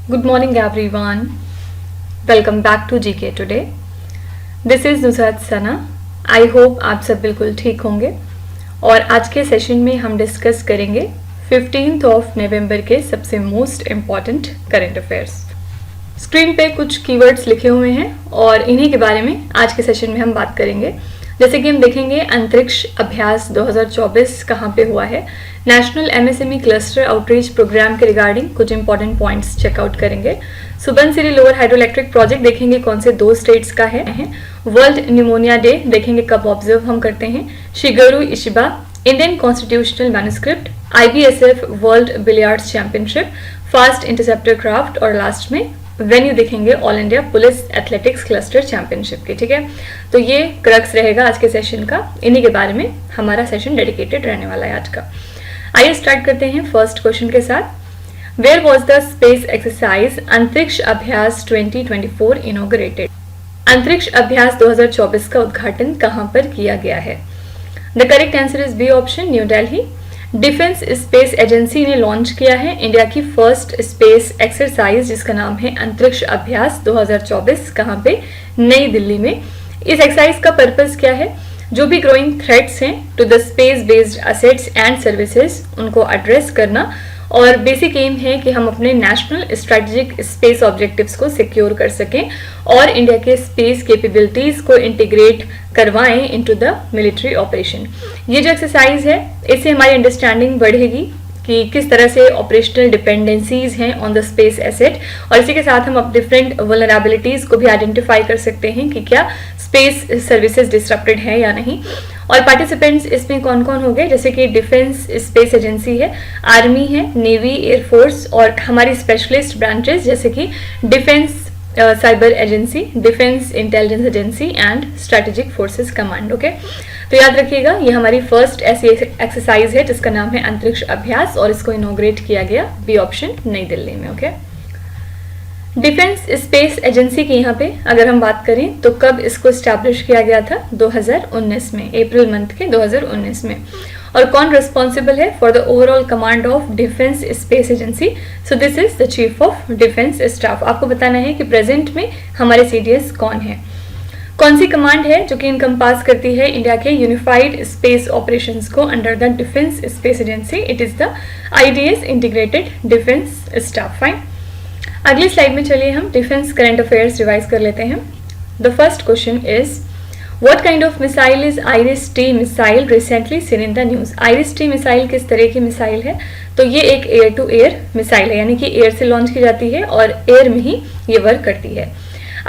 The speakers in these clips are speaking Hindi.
Good morning everyone. Welcome back to GK today. This is Nusrat Sana. I hope आप सब बिल्कुल ठीक होंगे और आज के सेशन में हम डिस्कस करेंगे 15 नवंबर के सबसे most important current affairs. Screen पे कुछ कीवर्ड्स लिखे हुए हैं और इन्हीं के बारे में आज के सेशन में हम बात करेंगे. जैसे कि हम देखेंगे अंतरिक्ष अभ्यास 2024 कहाँ पे हुआ है, national MSME cluster outreach programme के रिगार्डिंग कुछ इंपॉर्टेंट पॉइंट्स चेकआउट करेंगे. Subansiri lower hydroelectric project देखेंगे कौन से 2 स्टेट्स का है. वर्ल्ड न्यूमोनिया डे देखेंगे कब ऑब्जर्व हम करते हैं. Shigeru Ishiba Indian constitutional manuscript, IBSF world billiards championship, fast interceptor craft और लास्ट में वेन्यू देखेंगे all India police athletics cluster championship की. ठीक है, तो ये क्रक्स रहेगा आज के सेशन का. इन्हीं के बारे में हमारा सेशन डेडिकेटेड रहने वाला है आज का. आइए स्टार्ट करते हैं फर्स्ट क्वेश्चन के साथ. Where was the space exercise Antariksh Abhyas 2024 inaugurated? अंतरिक्ष अभ्यास 2024 का उद्घाटन कहां पर किया गया है? The correct answer is B option, New Delhi. Defence space agency ने लॉन्च किया है इंडिया की फर्स्ट स्पेस एक्सरसाइज जिसका नाम है अंतरिक्ष अभ्यास 2024. कहां पे? नई दिल्ली में. इस एक्सरसाइज का पर्पस क्या है? जो भी ग्रोइंग थ्रेट्स हैं to the space based assets and services उनको एड्रेस करना और बेसिक एम है कि हम अपने नेशनल स्ट्रेटेजिक स्पेस ऑब्जेक्टिव्स को सिक्योर कर सकें और इंडिया के स्पेस कैपेबिलिटीज को इंटीग्रेट करवाएं इनटू द मिलिट्री ऑपरेशन. ये जो एक्सरसाइज है इससे हमारी अंडरस्टैंडिंग बढ़ेगी कि किस तरह से ऑपरेशनल डिपेंडेंसीज हैं ऑन द स्पेस एसेट और इसी के साथ हम अब डिफरेंट वल्नरेबिलिटीज को भी आइडेंटिफाई कर सकते हैं कि क्या स्पेस सर्विसेज डिसरप्टेड है या नहीं. और पार्टिसिपेंट्स इसमें कौन कौन हो गए, जैसे कि डिफेंस स्पेस एजेंसी है, आर्मी है, नेवी, एयरफोर्स और हमारी स्पेशलिस्ट ब्रांचेस जैसे कि defence cyber agency, defence intelligence agency and strategic forces command. Okay, तो याद रखिएगा ये हमारी फर्स्ट ऐसी एक्सरसाइज है जिसका नाम है अंतरिक्ष अभ्यास और इसको इनॉग्रेट किया गया बी ऑप्शन नई दिल्ली में. ओके, डिफेंस स्पेस एजेंसी की यहाँ पे अगर हम बात करें तो कब इसको स्टैब्लिश किया गया था? 2019 में, अप्रैल मंथ के 2019 में. और कौन रिस्पॉन्सिबल है for the overall command of defence space agency? So this is the chief of defence staff. आपको बताना है कि प्रेजेंट में हमारे सीडीएस कौन है. कौन सी कमांड है जो कि इनकम्पास करती है इंडिया के यूनिफाइड स्पेस ऑपरेशंस को under the defence space agency? It is the IDs integrated defence staff. Fine, अगली स्लाइड में चलिए हम डिफेंस करंट अफेयर्स रिवाइज कर लेते हैं. The first question is what kind of missile is IRIS-T missile recently seen in the news? IRIS-T missile किस तरह की मिसाइल है? तो ये एक एयर टू एयर मिसाइल है, यानी कि एयर से लॉन्च की जाती है और एयर में ही ये वर्क करती है.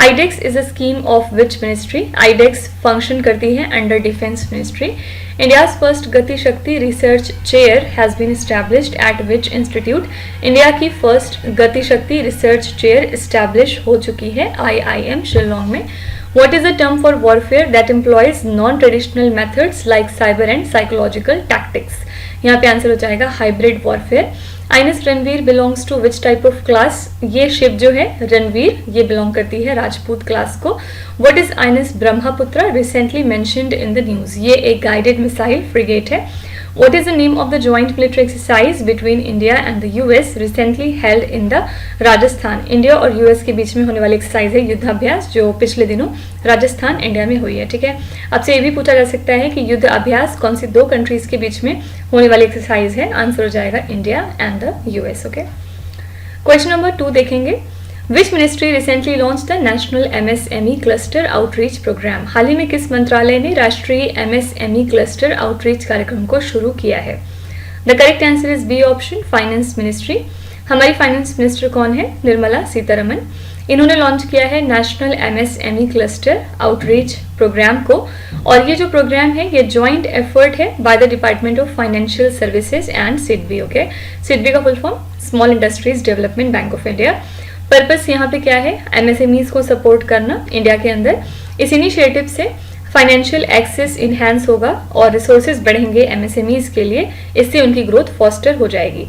IDEX is a scheme of which ministry? IDEX function करती है under defence ministry. India's first Gati Shakti research chair has been established at which institute? India की first Gati Shakti research chair establish हो चुकी है IIM शिलोंग में. What is the term for warfare that employs non-traditional methods like cyber and psychological tactics? यहाँ पे आंसर हो जाएगा hybrid warfare. INS Ranvir belongs to which type of class? ये शिप जो है रणवीर ये बिलोंग करती है राजपूत क्लास को. What is INS Brahmaputra recently mentioned in the news? ये एक गाइडेड मिसाइल फ्रिगेट है. What is the name of the joint military exercise between India and the US recently held in the Rajasthan? India और यूएस के बीच में होने वाली एक्सरसाइज है युद्धाभ्यास जो पिछले दिनों राजस्थान इंडिया में हुई है. ठीक है, आपसे ये भी पूछा जा सकता है कि युद्ध अभ्यास कौन सी 2 कंट्रीज के बीच में होने वाली एक्सरसाइज है? आंसर हो जाएगा India and the US. Okay, question number 2 देखेंगे. Which ministry recently launch the national MSME cluster outreach programme? हाल ही में किस मंत्रालय ने राष्ट्रीय MSME क्लस्टर आउटरीच कार्यक्रम को शुरू किया है? The correct answer is B option, finance ministry. हमारी फाइनेंस मिनिस्टर कौन है? निर्मला सीतारमन. इन्होंने लॉन्च किया है national MSME cluster outreach programme को और ये जो प्रोग्राम है ये जॉइंट एफर्ट है by the department of financial services and SIDBI. Okay, SIDBI का full form small industries development bank of India. Purpose यहाँ पे क्या है? MSMEs को सपोर्ट करना इंडिया के अंदर. इस इनिशिएटिव से फाइनेंशियल एक्सेस इन्हांस होगा और रिसोर्सेज बढ़ेंगे MSMEs के लिए, इससे उनकी ग्रोथ फॉस्टर हो जाएगी.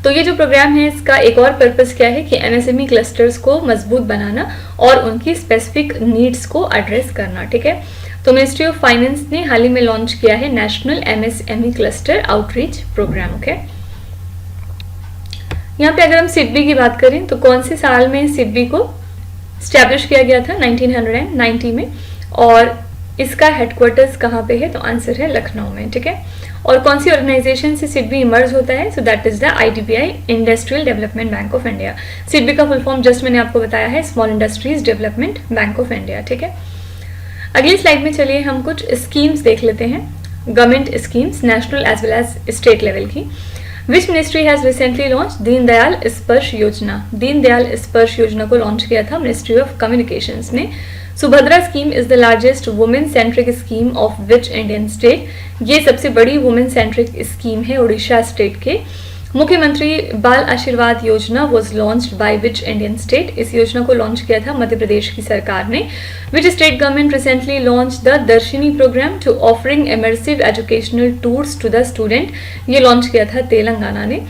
तो ये जो प्रोग्राम है इसका एक और पर्पस क्या है कि MSME क्लस्टर्स को मजबूत बनाना और उनकी स्पेसिफिक नीड्स को एड्रेस करना. ठीक है, तो मिनिस्ट्री ऑफ फाइनेंस ने हाल ही में लॉन्च किया है national MSME cluster outreach programme. Okay, यहाँ पे अगर हम सिडबी की बात करें तो कौन से साल में सिडबी को स्टैब्लिश किया गया था? 1990 में। और इसका हेडक्वार्टर्स कहाँ पे है? तो आंसर है लखनऊ में, ठीक है। और कौन सी ऑर्गेनाइजेशन से सिडबी इमर्ज होता है? So that is the IDBI, industrial development bank of India. SIDBI का फुल फॉर्म जस्ट मैंने आपको बताया है, small industries development bank of India, ठीक है। अगली स्लाइड में चलिए हम कुछ स्कीम्स देख लेते हैं, government schemes national as well as state level की। Which ministry has recently launch Deendayal Sparsh Yojana? Deendayal Sparsh योजना को लॉन्च किया था मिनिस्ट्री ऑफ कम्युनिकेशंस ने। Subhadra scheme is the largest women centric scheme of which Indian state? ये सबसे बड़ी वुमेन सेंट्रिक स्कीम है उड़ीसा स्टेट के। मुख्यमंत्री बाल आशीर्वाद योजना was launched by which Indian state? इस योजना को लॉन्च किया था मध्य प्रदेश की सरकार ने। Which state government recently launch the Darshini programme to offering immersive educational tours to the student? ये लॉन्च किया था तेलंगाना ने।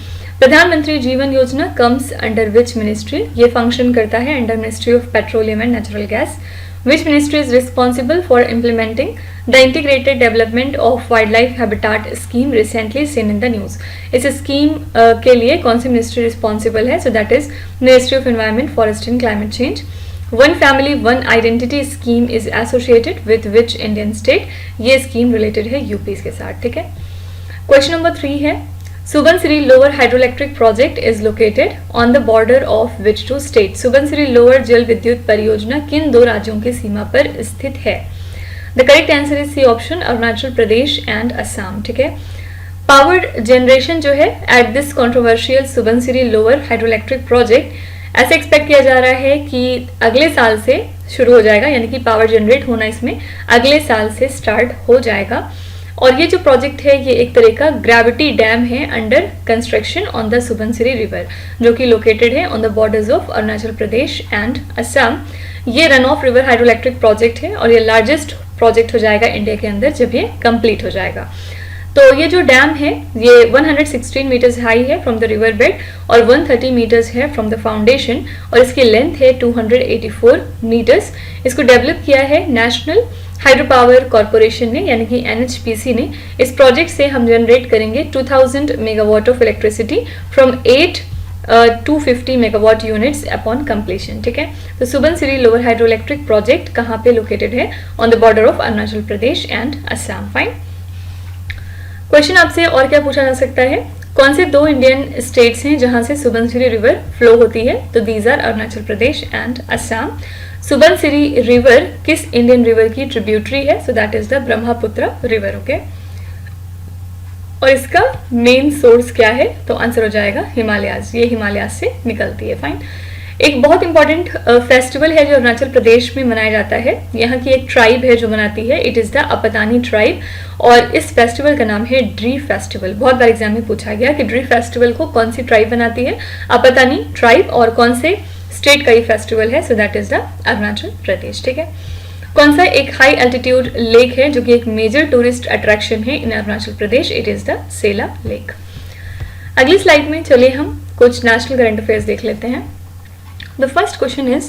Pradhanmantri Jeevan Yojana comes under which ministry? ये फंक्शन करता है under ministry of petroleum and natural gas. Which ministry is responsible for implementing the integrated development of wildlife habitat scheme recently seen in the news? इस स्कीम के लिए कौन सी मिनिस्ट्री रिस्पॉन्सिबल है? So that is ministry of environment, forest and climate change. One family one identity scheme is associated with which Indian state? ये स्कीम रिलेटेड है यूपी के साथ, ठीक है। क्वेश्चन नंबर 3 है, Subansiri lower hydroelectric project is located on the border of which two state? Subansiri lower जल विद्युत परियोजना किन दो राज्यों की सीमा पर स्थित है? The correct answer is C option, Arunachal Pradesh and Assam, ठीक है। पावर जनरेशन जो है at this controversial Subansiri lower hydroelectric project ऐसे एक्सपेक्ट किया जा रहा है कि अगले साल से शुरू हो जाएगा, यानी कि पावर जनरेट होना इसमें अगले साल से स्टार्ट हो जाएगा। और ये जो प्रोजेक्ट है ये एक तरह का ग्रेविटी डैम है under construction on the Subansiri river, जो कि लोकेटेड है on the borders of Arunachal Pradesh and Assam. ये run of river hydroelectric project है और ये लार्जेस्ट प्रोजेक्ट हो जाएगा इंडिया के अंदर जब ये कंप्लीट हो जाएगा। तो ये जो डैम है ये 116 मीटर्स हाई है फ्रॉम द रिवर बेड और 130 मीटर्स है फ्रॉम द फाउंडेशन और इसकी लेंथ है 284 मीटर्स। इसको डेवलप किया है नेशनल हाइड्रो पावर कॉर्पोरेशन ने, यानी कि NHPC ने। इस प्रोजेक्ट से हम जनरेट करेंगे 2000 megawatt of electricity from 8 250 megawatt units upon completion, ठीक है। तो Subansiri lower hydroelectric project कहाँ पे लोकेटेड है? On the border of Arunachal Pradesh and Assam. Fine. Question आपसे और क्या पूछा जा सकता है, कौन से दो इंडियन स्टेट्स हैं जहां से सुबनसिरी रिवर फ्लो होती है? तो these are Arunachal Pradesh and Assam. Subansiri river किस इंडियन रिवर की ट्रिब्यूटरी है? So that is the Brahmaputra river, okay. और इसका मेन सोर्स क्या है? तो आंसर हो जाएगा हिमालयाज, ये हिमालयाज से निकलती है। फाइन। एक बहुत इंपॉर्टेंट फेस्टिवल है जो अरुणाचल प्रदेश में मनाया जाता है, यहाँ की एक ट्राइब है जो मनाती है, it is the Apatani tribe. और इस फेस्टिवल का नाम है ड्री फेस्टिवल। बहुत बार एग्जाम में पूछा गया कि ड्री फेस्टिवल को कौन सी ट्राइब बनाती है? अपतानी ट्राइब। और कौन से स्टेट का ये फेस्टिवल है? So that is the Arunachal Pradesh, ठीक है। कौन सा एक हाई एल्टीट्यूड लेक है जो कि एक मेजर टूरिस्ट अट्रैक्शन है in Arunachal Pradesh? It is the Sela lake. अगली स्लाइड में चलिए हम कुछ नेशनल करंट अफेयर्स देख लेते हैं। The first question is,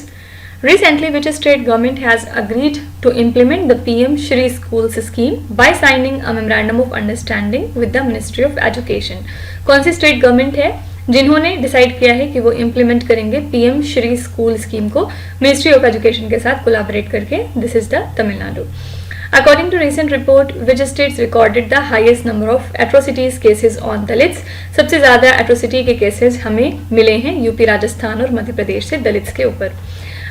recently which state government has agreed to implement the PM Shri Schools scheme by signing a memorandum of understanding with the Ministry of Education? कौन सी स्टेट गवर्नमेंट है जिन्होंने डिसाइड किया है कि वो इम्प्लीमेंट करेंगे PM श्री स्कूल स्कीम को मिनिस्ट्री ऑफ एजुकेशन के साथ कोलैबोरेट करके? This is the Tamil Nadu. According to recent report, which states recorded the highest number of atrocities cases on Dalits? सबसे ज्यादा atrocity के केसेस हमें मिले हैं यूपी, राजस्थान और मध्य प्रदेश से दलित्स के ऊपर।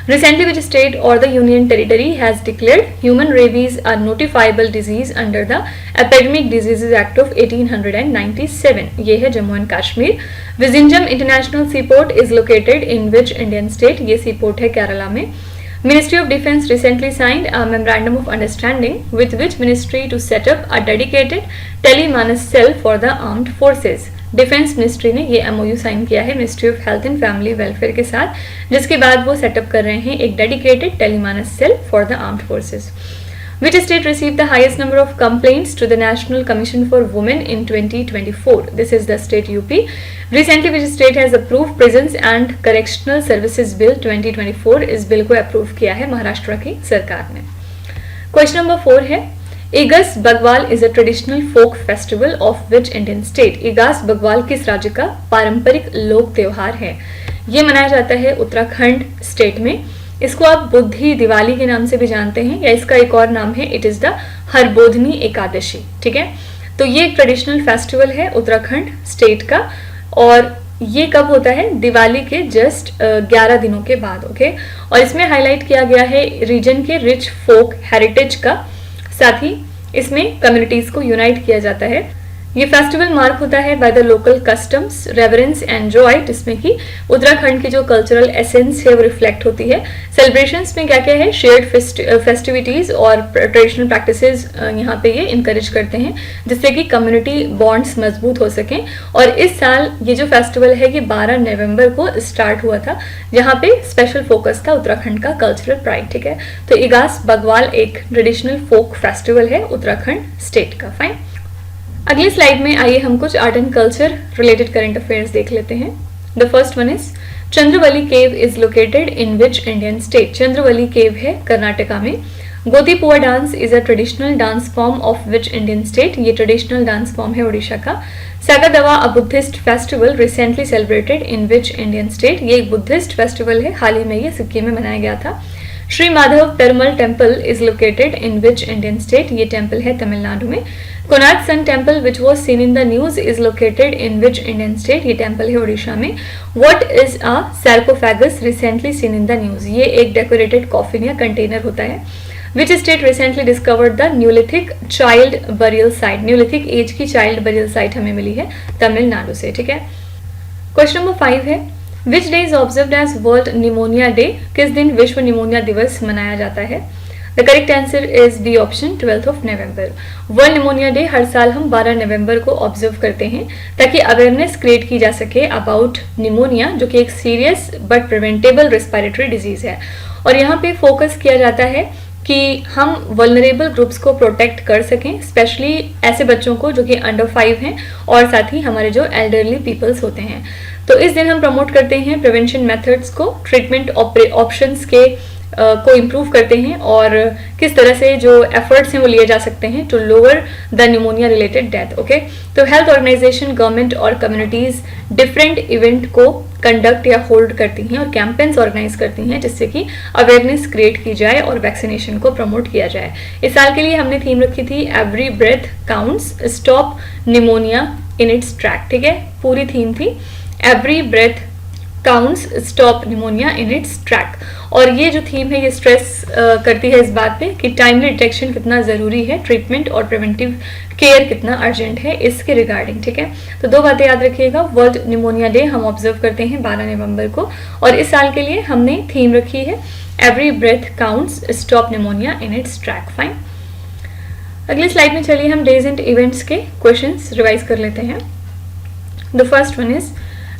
Recently, which state or the union territory has declared human rabies a notifiable disease under the Epidemic Diseases Act of 1897? ये है Jammu and Kashmir. Vizhinjam international C port is located in which Indian state? ये सीपोर्ट है केरला में। Ministry of Defence recently signed a memorandum of understanding with which ministry to set up a dedicated telemanus cell for the armed forces? Defence ministry ने ये MOU साइन किया है ministry of health and family welfare के साथ, जिसके बाद वो सेटअप कर रहे हैं एक dedicated Telemanas cell for the armed forces. Which state received the highest number of complaints to the National Commission for Women in 2024? This is the state UP. Recently, which state has approved Prisons and Correctional Services Bill 2024? इस बिल को अप्रूव किया है महाराष्ट्र की सरकार ने। क्वेश्चन नंबर 4 है, Igas Bagwal is a traditional folk festival of which Indian state? Igas Bagwal किस राज्य का पारंपरिक लोक त्योहार है? ये मनाया जाता है उत्तराखंड स्टेट में। इसको आप बुद्धि दिवाली के नाम से भी जानते हैं, या इसका एक और नाम है, इट इज द हरबोधनी एकादशी। ठीक है, तो ये एक ट्रेडिशनल फेस्टिवल है उत्तराखंड स्टेट का, और ये कब होता है? दिवाली के जस्ट 11 दिनों के बाद। ओके, और इसमें हाईलाइट किया गया है रीजन के रिच फोक हेरिटेज का, साथ ही इसमें कम्युनिटीज को यूनाइट किया जाता है। ये फेस्टिवल मार्क होता है by the local customs, reverence and Joy, जिसमें कि उत्तराखंड की जो कल्चरल एसेंस है वो रिफ्लेक्ट होती है। सेलिब्रेशंस में क्या क्या है? शेयर्ड फेस्टिविटीज और ट्रेडिशनल प्रैक्टिसेस यहाँ पे ये इनकरेज करते हैं, जिससे कि कम्युनिटी बॉन्ड्स मजबूत हो सकें। और इस साल ये जो फेस्टिवल है ये 12 नवंबर को स्टार्ट हुआ था, जहाँ पे स्पेशल फोकस था उत्तराखंड का कल्चरल प्राइड। ठीक है, तो इगास बग्वाल एक ट्रेडिशनल फोक फेस्टिवल है उत्तराखंड स्टेट का। फाइन, अगली स्लाइड में आइए हम कुछ art and culture related current affairs देख लेते हैं। The first one is Chandravalli cave is located in which Indian state? Chandravalli cave है कर्नाटका में। Gotipua dance is a traditional dance form of which Indian state? ये ट्रेडिशनल डांस फॉर्म है उड़ीसा का। Saga Dawa a Buddhist festival recently celebrated in which Indian state? ये एक बुद्धिस्ट फेस्टिवल है, हाल ही में ये सिक्किम में मनाया गया था। Shri Madhava Perumal temple is located in which Indian state? ये टेम्पल है तमिलनाडु में। Konark sun temple which was seen in the news is located in which Indian state? ये टेम्पल है उड़ीसा में। What is a sarcophagus recently seen in the news? ये एक डेकोरेटेड कॉफिन या कंटेनर होता है। Which state recently discovered the neolithic child burial site? Neolithic age की चाइल्ड बरियल साइट हमें मिली है तमिलनाडु से। ठीक है, क्वेश्चन नंबर 5 है which day is observed as world pneumonia day? किस दिन विश्व निमोनिया दिवस मनाया जाता है? The correct answer is B option 12 November. World pneumonia day हर साल हम 12 नवंबर को ऑब्जर्व करते हैं, ताकि अवेयरनेस क्रिएट की जा सके अबाउट निमोनिया, जो कि एक serious but preventable respiratory disease है। और यहाँ पे फोकस किया जाता है कि हम वल्नरेबल ग्रुप्स को प्रोटेक्ट कर सकें, स्पेशली ऐसे बच्चों को जो कि अंडर 5 हैं, और साथ ही हमारे जो एल्डरली पीपल्स होते हैं। तो इस दिन हम प्रमोट करते हैं प्रिवेंशन मेथड्स को, ट्रीटमेंट ऑप्शंस के को इम्प्रूव करते हैं, और किस तरह से जो एफर्ट्स हैं वो लिए जा सकते हैं to lower the pneumonia related death. Okay, तो हेल्थ ऑर्गेनाइजेशन, गवर्नमेंट और कम्युनिटीज डिफरेंट इवेंट को कंडक्ट या होल्ड करती हैं और कैंपेन्स ऑर्गेनाइज करती हैं, जिससे कि अवेयरनेस क्रिएट की जाए और वैक्सीनेशन को प्रमोट किया जाए। इस साल के लिए हमने थीम रखी थी every breath counts, stop pneumonia in its track. ठीक है, पूरी थीम थी every breath counts, stop pneumonia in its track. और ये जो थीम है ये स्ट्रेस करती है इस बात पे कि टाइमली डिटेक्शन कितना ज़रूरी है, ट्रीटमेंट और प्रिवेंटिव केयर कितना अर्जेंट है इसके रिगार्डिंग। ठीक है, तो 2 बातें याद रखिएगा। वर्ल्ड निमोनिया डे हम ऑब्जर्व करते हैं 12 नवंबर को, और इस साल के लिए हमने थीम रखी है every breath counts, stop pneumonia in its track. Fine, अगली स्लाइड में चलिए हम डेज एंड इवेंट्स के क्वेश्चंस रिवाइज कर लेते हैं। The first one is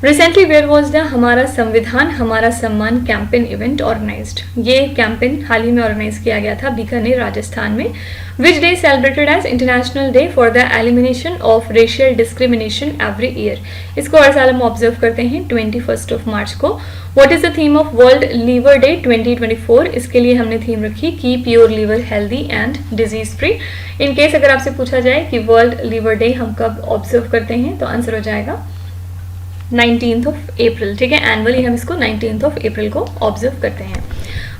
recently where was the हमारा संविधान हमारा सम्मान कैंपेन इवेंट ऑर्गेनाइज्ड? ये कैंपेन हाल ही में ऑर्गेनाइज किया गया था बीकानेर राजस्थान में। Which day celebrated as international day for the elimination of racial discrimination every year? इसको हर साल हम ऑब्जर्व करते हैं 21 मार्च को। What is the theme of world liver day 2024? इसके लिए हमने थीम रखी keep your liver healthy and disease free. In case अगर आपसे पूछा जाए कि वर्ल्ड लीवर डे हम कब ऑब्जर्व करते हैं, तो आंसर हो जाएगा 19th अप्रैल। ठीक है, एनुअली हम इसको 19th अप्रैल को ऑब्जर्व करते हैं।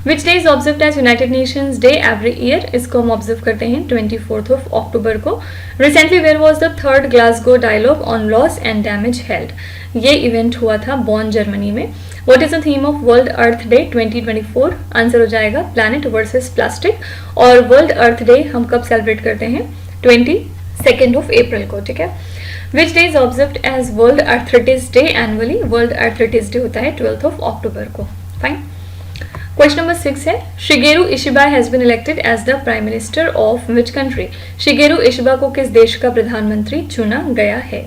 Which day is observe as United Nations day every year? इसको हम ऑब्जर्व करते हैं 24 अक्टूबर को। Recently where was the 3rd Glasgow dialogue on loss and damage held? ये इवेंट हुआ था बॉन जर्मनी में। What is the theme of world earth day 2024? Answer हो जाएगा प्लैनेट वर्सेस प्लास्टिक। और वर्ल्ड अर्थ डे हम कब सेलिब्रेट करते हैं? 22 अप्रैल को। ठीक है, which day is observed as world arthritis day annually? World arthritis day होता है 12 अक्टूबर को। फाइन, क्वेश्चन नंबर 6 है Shigeru Ishiba has been elected as the prime minister of which country? Shigeru Ishiba को किस देश का प्रधानमंत्री चुना गया है?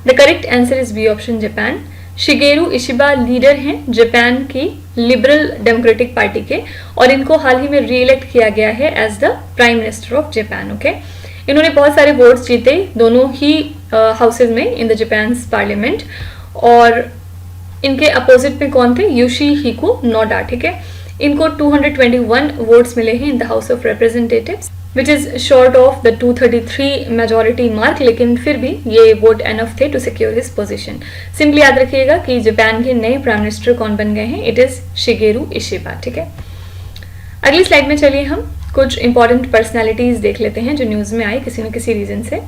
The correct answer is B option Japan. Shigeru Ishiba leader हैं जापान की लिबरल डेमोक्रेटिक पार्टी के, और इनको हाल ही में री इलेक्ट किया गया है as the prime minister of Japan. Okay, इन्होंने बहुत सारे वोट्स जीते दोनों ही हाउसेज में इन द जापान पार्लियामेंट, और इनके अपोजिट में कौन थे? Yoshihiko Noda. ठीक है, इनको 221 वोट्स मिले हैं in the House of Representatives. Which is short of the 233 majority mark, लेकिन फिर भी ये वोट एनफ थे to secure his position. Simply याद रखिएगा कि जापान के नए प्राइम मिनिस्टर कौन बन गए हैं, इट इज़ शिगेरू इशिबा। ठीक है, अगली स्लाइड में चलिए हम कुछ इंपॉर्टेंट पर्सनैलिटीज देख लेते हैं जो न्यूज़ में आई किसी न किसी रीजन से।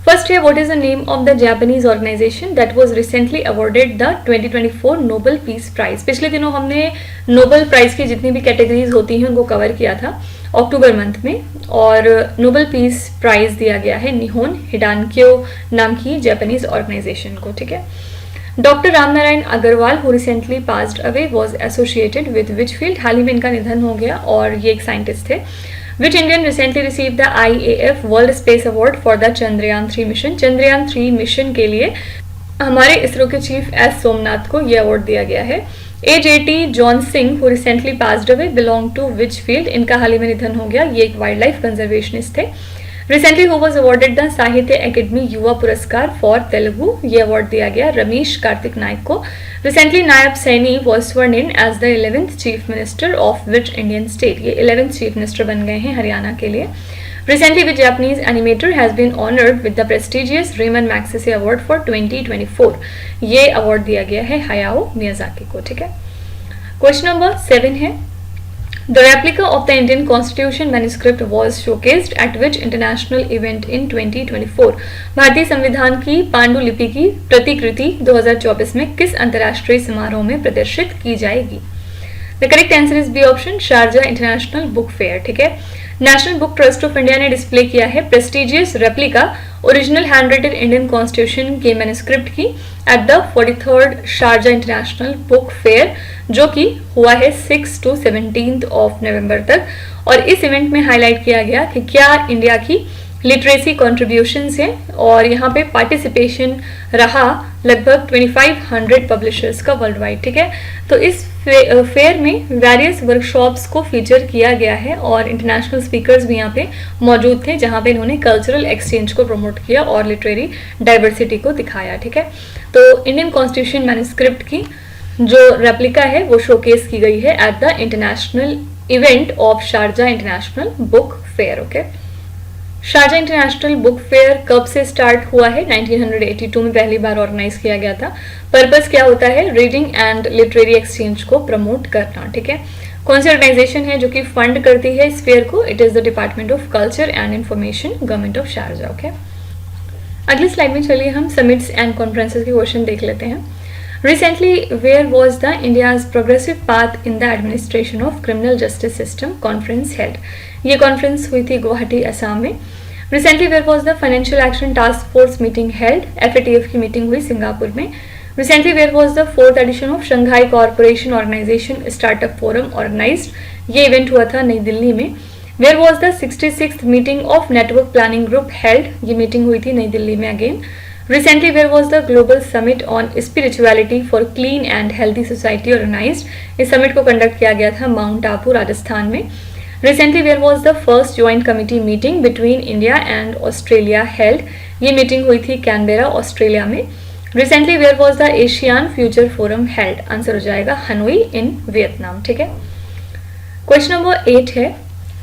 फर्स्ट है, what is the name of the Japanese organisation that was recently awarded the 2024 Nobel Peace Prize. पिछले दिनों हमने नोबेल प्राइज की जितनी भी कैटेगरीज होती हैं उनको कवर किया था अक्टूबर मंथ में, और नोबेल पीस प्राइज दिया गया है निहोन हिडानक्यो नाम की जापानीज ऑर्गेनाइजेशन को। ठीक है, doctor Ramnarayan Agarwal who recently passed away was associated with which field, हाल ही में इनका निधन हो गया और ये एक साइंटिस्ट थे। Which Indian recently receive the IAF world space award for the Chandrayaan 3 mission. Chandrayaan 3 mission के लिए हमारे इसरो के चीफ एस सोमनाथ को यह अवार्ड दिया गया है। AJT John Singh who recently passed away belong to which field, इनका हाल ही में निधन हो गया, ये एक वाइल्ड लाइफ कंजर्वेशनिस्ट थे। Recently who was awarded the Sahitya Akademi Yuva Puraskar for Telugu, ये अवार्ड दिया गया रमेश कार्तिक नायक को। Recently Nayab Saini was sworn in as the 11th chief minister of which Indian state, ये 11th चीफ मिनिस्टर बन गए हैं हरियाणा के लिए। Recently, which Japanese animator has been honored with the prestigious Raymond Magsaysay Award for 2024? ये अवार्ड दिया गया है हायाओ मियाजाकी को। ठीक है, क्वेश्चन नंबर 7 है, The replica of the Indian Constitution manuscript was showcased at which international event in 2024? भारतीय संविधान की पांडुलिपि की प्रतिकृति 2024 में किस अंतर्राष्ट्रीय समारोह में प्रदर्शित की जाएगी? The correct answer is B option, Sharjah international book fair. ठीक है, national book trust of India ने डिस्प्ले किया है prestigious replica original handwritten Indian constitution के मैन्युस्क्रिप्ट की at the 43rd Sharjah international book fair, जो कि हुआ है 6 to 17 of नवंबर तक। और इस इवेंट में हाईलाइट किया गया कि क्या इंडिया की लिटरेसी कॉन्ट्रीब्यूशंस हैं, और यहाँ पे पार्टिसिपेशन रहा लगभग 2500 पब्लिशर्स का वर्ल्ड वाइड। ठीक है, तो इस फेयर में वेरियस वर्कशॉप्स को फीचर किया गया है और इंटरनेशनल स्पीकर्स भी यहाँ पे मौजूद थे, जहाँ पे इन्होंने कल्चरल एक्सचेंज को प्रमोट किया और लिटरेरी डाइवर्सिटी को दिखाया। ठीक है, तो इंडियन कॉन्स्टिट्यूशन मैन्युस्क्रिप्ट की जो रेप्लिका है वो शोकेस की गई है at the international event of Sharjah international book fair. Okay, Sharjah international book fair कब से स्टार्ट हुआ है? 1982 में पहली बार ऑर्गेनाइज किया गया था। पर्पस क्या होता है? रीडिंग एंड लिटरेरी एक्सचेंज को प्रमोट करना। ठीक है, कौन सी ऑर्गेनाइजेशन है जो कि फंड करती है इस फेयर को? It is the department of culture and information, government of Sharjah. Okay, अगली स्लाइड में चलिए हम समिट्स एंड कॉन्फ्रेंसेस के क्वेश्चन देख लेते हैं। Recently, where was the India's progressive path in the administration of criminal justice system conference held? ये कॉन्फ्रेंस हुई थी गुवाहाटी असम में। Recently, where was the financial action task force meeting held? FATF की मीटिंग हुई सिंगापुर में। Recently, where was the 4th edition of Shanghai Cooperation Organization Startup Forum organized? ये इवेंट हुआ था नई दिल्ली में। Where was the 66th meeting of Network Planning Group held? ये मीटिंग हुई थी नई दिल्ली में again. Recently, where was the Global Summit on Spirituality for Clean and Healthy Society organized? इस समिट को कंडक्ट किया गया था माउंट आबू राजस्थान में। Recently, where was the first joint committee meeting between India and Australia held? ये मीटिंग हुई थी कैनबेरा ऑस्ट्रेलिया में। Recently, where was the Asian Future Forum held? Answer हो जाएगा हनोई इन वियतनाम। ठीक है, क्वेश्चन नंबर 8 है,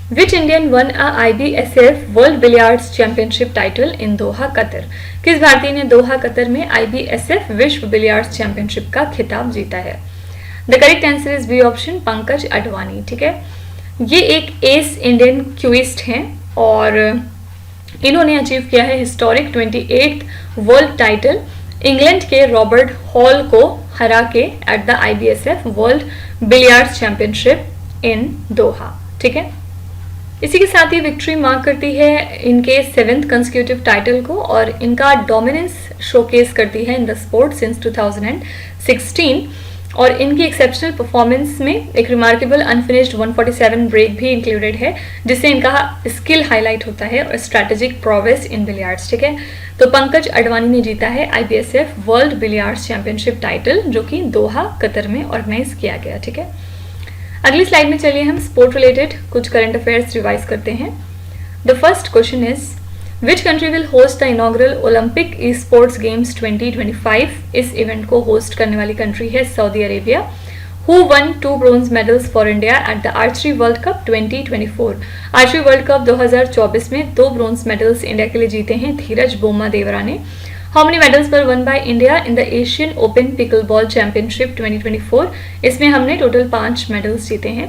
Which Indian won a IBSF World Billiards Championship title in Doha, Qatar? किस भारतीय ने दोहा कतर में IBSF विश्व बिलियर्ड्स चैंपियनशिप का खिताब जीता है? The correct answer is B option, Pankaj Advani. ठीक है, ये एक एस इंडियन क्विस्ट हैं और इन्होंने अचीव किया है historic 28th world title England के रॉबर्ट हॉल को हरा के at the IBSF world billiards championship in Doha. ठीक है, इसी के साथ ही विक्ट्री मार्क करती है इनके 7th कंसेक्यूटिव टाइटल को और इनका डोमिनेंस शोकेस करती है इन द स्पोर्ट सिंस 2016। और इनकी एक्सेप्शनल परफॉर्मेंस में एक रिमार्केबल अनफिनिश्ड 147 ब्रेक भी इंक्लूडेड है, जिससे इनका स्किल हाईलाइट होता है और स्ट्रैटेजिक प्रोग्रेस इन बिलियर्ड्स। ठीक है, तो पंकज अडवाणी ने जीता है IBSF world billiards championship title, जो कि दोहा कतर में ऑर्गेनाइज किया गया। ठीक है, अगली स्लाइड में चलिए हम स्पोर्ट रिलेटेड कुछ करंट अफेयर्स रिवाइज करते हैं। The first question is, which country will host the inaugural Olympic e sports games 2025? इस इवेंट को होस्ट करने वाली कंट्री है Saudi Arabia. Who won 2 bronze medals for India at the Archery World Cup 2024? Archery world cup 2024 में 2 ब्रॉन्ज मेडल्स इंडिया के लिए जीते हैं धीरज बोम्मा देवरा ने. How many medals were won by India in the Asian Open Pickleball Championship 2024? इसमें हमने टोटल 5 मेडल्स जीते हैं.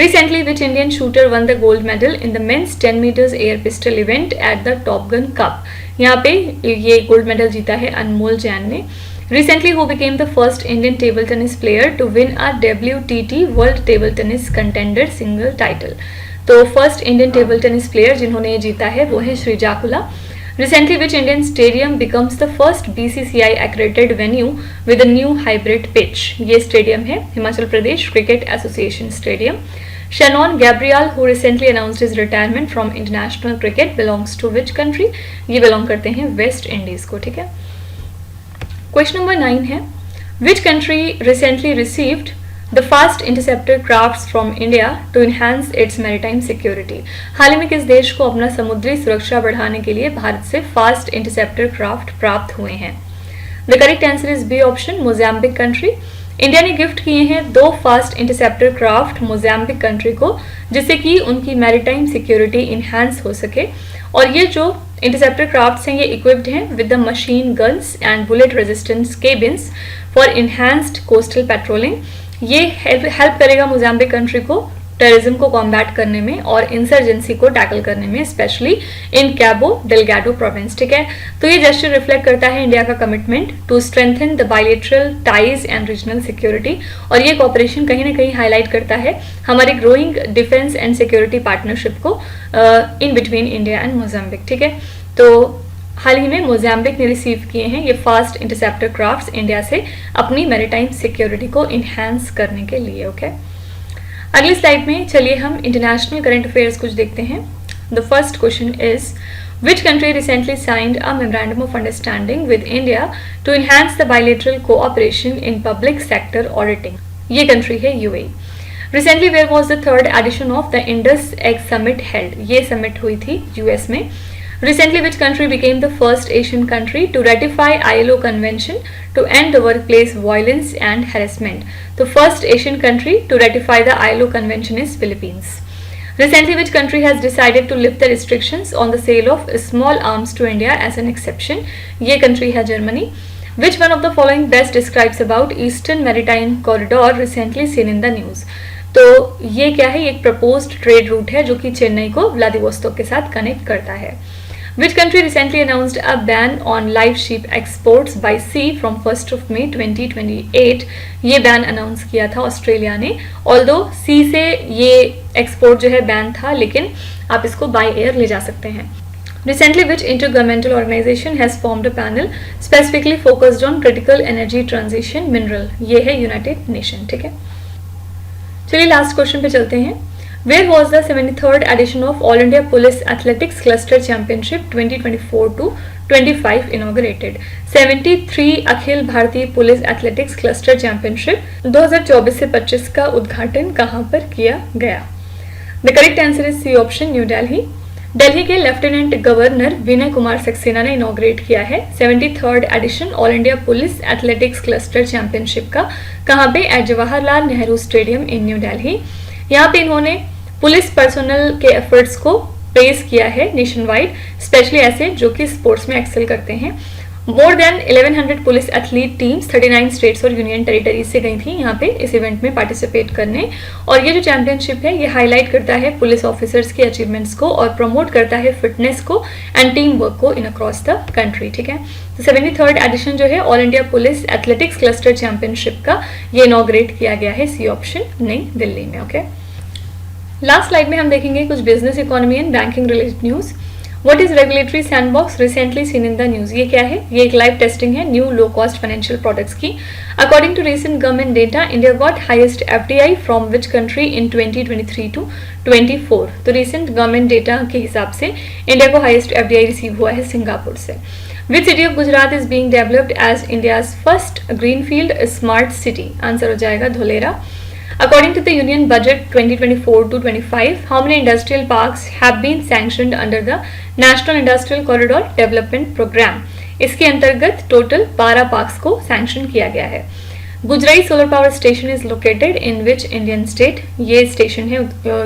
Recently, which Indian shooter won the gold medal in the men's 10 meters air pistol event at the Top Gun Cup? यहाँ पे ये गोल्ड मेडल जीता है अनमोल जैन ने. Recently, who became the first Indian table tennis player to win a WTT World Table Tennis Contender single title? तो first Indian table tennis player जिन्होंने ये जीता है वो है Shri जाकुला. Recently, which Indian stadium becomes the first BCCI accredited venue with a new hybrid pitch? ये स्टेडियम है Himachal Pradesh cricket association stadium. Shannon Gabriel, who recently announced his retirement from international cricket, belongs to which country? ये belong करते हैं वेस्ट इंडीज को. ठीक है. क्वेश्चन नंबर 9 है, which country recently received the fast interceptor crafts from India to enhance its maritime security? हाल ही में किस देश को अपना समुद्री सुरक्षा बढ़ाने के लिए भारत से फास्ट इंटरसेप्टर क्राफ्ट प्राप्त हुए हैं? The correct answer is B option, Mozambique country. India ने गिफ्ट किए हैं 2 fast interceptor craft Mozambique country को, जिससे कि उनकी मैरिटाइम सिक्योरिटी इन्हांस हो सके. और ये जो इंटरसेप्टर क्राफ्ट्स हैं ये इक्विप्ड हैं with the machine guns and bullet resistance cabins for enhanced coastal patrolling. ये हेल्प करेगा मोजाम्बिक कंट्री को टेररिज्म को कॉम्बैट करने में और इंसर्जेंसी को टैकल करने में, स्पेशली इन कैबो डेलगाडो प्रोविंस. ठीक है. तो ये जेस्चर रिफ्लेक्ट करता है इंडिया का commitment to strengthen the bilateral ties and regional security. और ये कॉपरेशन कहीं ना कहीं हाईलाइट करता है हमारे growing defence and security partnership को in between India and Mozambique. ठीक है. तो हाल ही में मोजाम्बिक ने रिसीव किए हैं ये फास्ट इंटरसेप्टर क्राफ्ट्स इंडिया से अपनी मैरिटाइम सिक्योरिटी को इन्हांस करने के लिए. ओके. अगली स्लाइड में चलिए हम इंटरनेशनल करंट अफेयर्स कुछ देखते हैं. The first question is, which country recently signed a memorandum of understanding with India to enhance the bilateral cooperation in public sector auditing? ये कंट्री है UAE. Recently, where was the 3rd edition of the Indus Egg Summit held? ये समिट हुई थी US में. Recently, which country became the first Asian country to ratify ILO convention to end the workplace violence and harassment? The first Asian country to ratify the ILO convention is Philippines. Recently, which country has decided to lift the restrictions on the sale of small arms to India as an exception? ये country है Germany. Which one of the following best describes about Eastern Maritime Corridor recently seen in the news? तो ये क्या है? एक proposed trade route है जो कि चेन्नई को व्लादिवोस्तोक के साथ कनेक्ट करता है. Which country recently announced a ban on live sheep exports by sea from 1st of May 2028? ये बैन अनाउंस किया था ऑस्ट्रेलिया ने. ऑल्दो सी से ये एक्सपोर्ट जो है बैन था, लेकिन आप इसको बाय एयर ले जा सकते हैं. Recently, which intergovernmental organization has formed a panel specifically focused on critical energy transition mineral? ये है यूनाइटेड नेशन. ठीक है. चलिए लास्ट क्वेश्चन पे चलते हैं. Where was the 73rd edition of All India Police Athletics Cluster Championship 2024-25 inaugurated? 73 Akhil Bharatiya police athletics cluster championship 2024 से 25 का उद्घाटन कहां पर किया गया? The correct answer is C option, New Delhi. Delhi के लेफ्टिनेंट गवर्नर विनय कुमार सक्सेना ने इनॉग्रेट किया है 73rd edition all India police athletics cluster championship का. कहां पे? At Jawaharlal Nehru stadium in New Delhi. यहाँ पे इन्होंने पुलिस पर्सोनल के एफर्ट्स को प्रेज किया है नेशन वाइड, स्पेशली ऐसे जो कि स्पोर्ट्स में एक्सेल करते हैं. More than 1100 police athlete teams 39 states और यूनियन टेरिटरीज से गई थी यहाँ पे इस इवेंट में पार्टिसिपेट करने. और ये जो चैंपियनशिप है ये हाईलाइट करता है पुलिस ऑफिसर्स के अचीवमेंट्स को और प्रमोट करता है फिटनेस को एंड टीम वर्क को इन अक्रॉस द कंट्री. ठीक है. तो 73rd एडिशन जो है all India police athletics cluster championship का ये इनॉग्रेट किया गया है, सी ऑप्शन, नई दिल्ली में. ओके. लास्ट स्लाइड में हम देखेंगे कुछ business, economy and banking related news. What is regulatory sandbox recently seen in the news? ये क्या है? ये एक लाइव टेस्टिंग है new low cost financial products की. According to recent government data, India got highest FDI from which country in 2023-24? तो रिसेंट गवर्नमेंट डेटा के हिसाब से इंडिया को हाईएस्ट एफडीआई रिसीव हुआ है सिंगापुर से. Which city of Gujarat is being developed as India's first greenfield smart city? Answer हो जाएगा Dholera. According to the Union Budget 2024-25, how many industrial parks have been sanctioned under the National Industrial Corridor Development Program? इसके अंतर्गत टोटल 12 पार्क्स को सैंक्शन किया गया है. Gujrai solar power station is located in which Indian state? ये स्टेशन है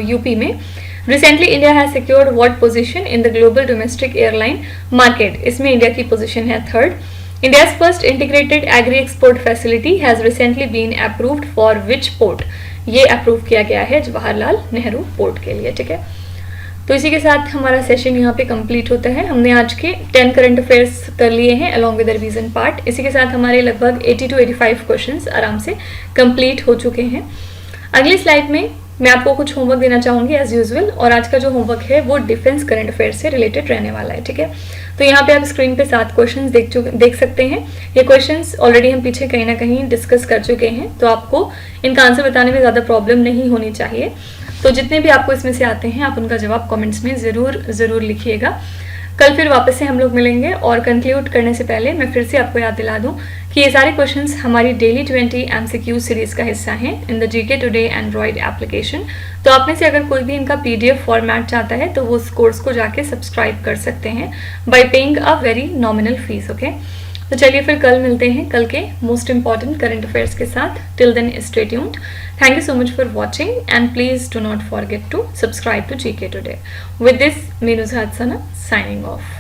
यूपी में। Recently India has secured what position in the global domestic airline market? इसमें इंडिया की पोजीशन है third. India's first integrated agri-export facility has recently been approved for which port? ये अप्रूव किया गया है जवाहरलाल नेहरू पोर्ट के लिए। ठीक है, तो इसी के साथ हमारा सेशन यहाँ पे कंप्लीट होता है। हमने आज के 10 करंट अफेयर्स कर लिए हैं along with the revision part. इसी के साथ हमारे लगभग 80 to 85 क्वेश्चंस आराम से कंप्लीट हो चुके हैं। अगली स्लाइड में मैं आपको कुछ होमवर्क देना चाहूँगी एज यूजुअल, और आज का जो होमवर्क है वो डिफेंस करंट अफेयर से रिलेटेड रहने वाला है। ठीक है, तो यहाँ पे आप स्क्रीन पे 7 क्वेश्चंस देख सकते हैं। ये क्वेश्चंस ऑलरेडी हम पीछे कहीं ना कहीं डिस्कस कर चुके हैं, तो आपको इनका आंसर बताने में ज़्यादा प्रॉब्लम नहीं होनी चाहिए। तो जितने भी आपको इसमें से आते हैं आप उनका जवाब कॉमेंट्स में ज़रूर लिखिएगा। कल फिर वापस से हम लोग मिलेंगे, और कंक्लूड करने से पहले मैं फिर से आपको याद दिला दूं कि ये सारे क्वेश्चंस हमारी डेली 20 MCQ सीरीज का हिस्सा हैं in the GK today Android application. तो आप में से अगर कोई भी इनका PDF फॉर्मेट चाहता है तो वो उस कोर्स को जाके सब्सक्राइब कर सकते हैं bye paying a very nominal fees. Okay, तो चलिए फिर कल मिलते हैं कल के मोस्ट इंपॉर्टेंट करंट अफेयर्स के साथ। Till then stay tuned. Thank you so much for watching, and please do not forget to subscribe to GK Today. With this, me Nuzhat Sana signing off.